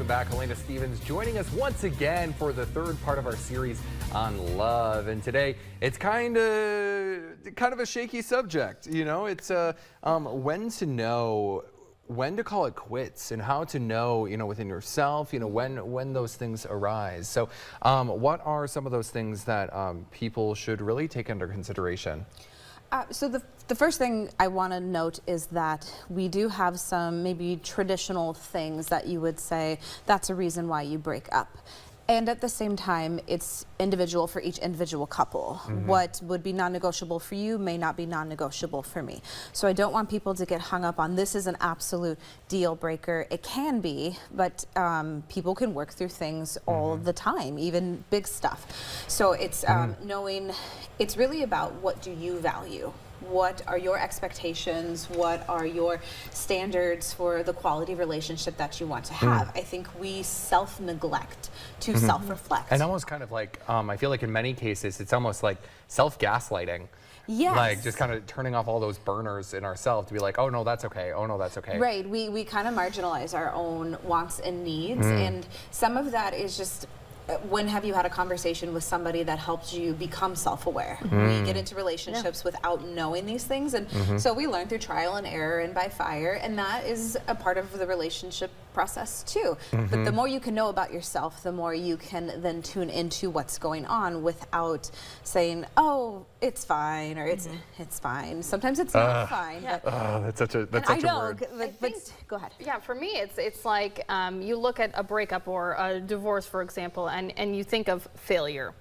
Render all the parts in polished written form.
welcome back. Helena Stevens joining us once again for the third part of our series on love. And today it's kind of a shaky subject. You know, it's when to know when to call it quits and how to know, within yourself, when those things arise. So what are some of those things that people should really take under consideration? So the first thing I want to note is that we do have some maybe traditional things that you would say that's a reason why you break up. And at the same time, it's individual for each individual couple. Mm-hmm. What would be non-negotiable for you may not be non-negotiable for me. So I don't want people to get hung up on this is an absolute deal breaker. It can be, but people can work through things all the time, even big stuff. So it's knowing, it's really about what do you value? What are your expectations? What are your standards for the quality relationship that you want to have? I think we self-neglect to self-reflect. And almost kind of like, I feel like in many cases, it's almost like self-gaslighting. Yes. Like just kind of turning off all those burners in ourselves to be like, oh no, that's okay. Oh no, that's okay. Right. We kind of marginalize our own wants and needs. And some of that is just, when have you had a conversation with somebody that helped you become self-aware? We get into relationships without knowing these things, and so we learn through trial and error and by fire, and that is a part of the relationship process too. But the more you can know about yourself, the more you can then tune into what's going on without saying, oh, it's fine, or it's fine. Sometimes it's not fine. Yeah. That's such a word. But go ahead. Yeah, for me, it's like you look at a breakup or a divorce, for example, and you think of failure.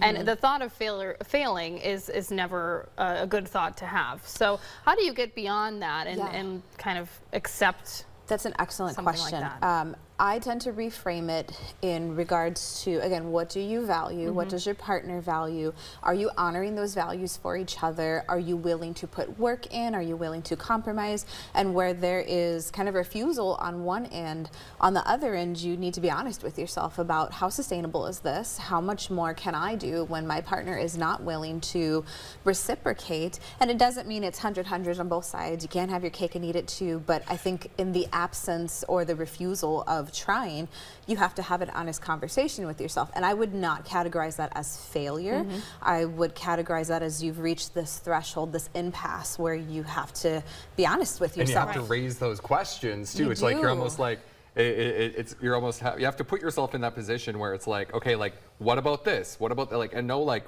And the thought of failing is never a good thought to have. So how do you get beyond that and kind of accept? That's an excellent question. Like that? I tend to reframe it in regards to, again, what do you value? What does your partner value? Are you honoring those values for each other? Are you willing to put work in? Are you willing to compromise? And where there is kind of refusal on one end, on the other end, you need to be honest with yourself about how sustainable is this? How much more can I do when my partner is not willing to reciprocate? And it doesn't mean it's 100 on both sides. You can't have your cake and eat it too. But I think in the absence or the refusal of trying, you have to have an honest conversation with yourself. And I would not categorize that as failure. I would categorize that as you've reached this threshold, this impasse where you have to be honest with yourself. And you have to raise those questions too. It's like you're almost like, you have to put yourself in that position where it's like, okay, like, what about this? What about that? Like, and no like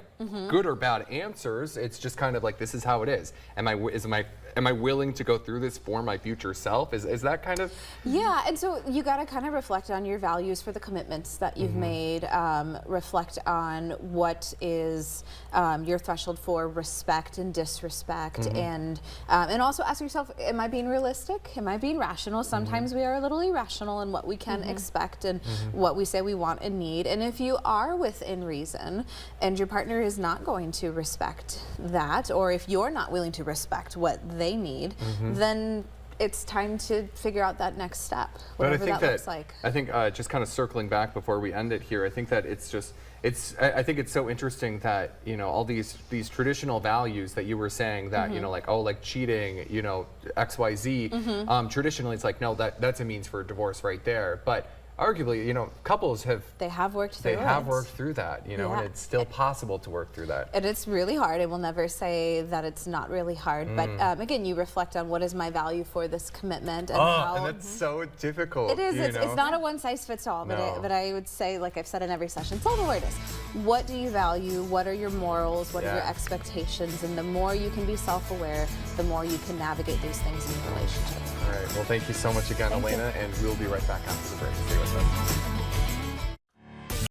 good or bad answers. It's just kind of like, this is how it is. Am I willing to go through this for my future self? Is that kind of? Yeah, and so you got to kind of reflect on your values for the commitments that you've made. Reflect on what is your threshold for respect and disrespect, and also ask yourself, am I being realistic? Am I being rational? Sometimes we are a little irrational in what we can expect and what we say we want and need. And if you are within reason and your partner is not going to respect that, or if you're not willing to respect what they need, then it's time to figure out that next step, whatever that looks like. I think just kind of circling back before we end it here, I think that I think it's so interesting that, all these traditional values that you were saying that, like, oh, like cheating, XYZ, traditionally it's like, no, that's a means for divorce right there. But arguably, couples have worked through that, and it's still possible to work through that. And it's really hard. I will never say that it's not really hard, but again, you reflect on what is my value for this commitment, and how. And that's so difficult. It is. It's not a one size fits all, but I would say, like I've said in every session, self-awareness. What do you value? What are your morals? What are your expectations? And the more you can be self-aware, the more you can navigate these things in your relationship. All right. Well, thank you so much again, Helena, and we'll be right back after the break. Stay with us.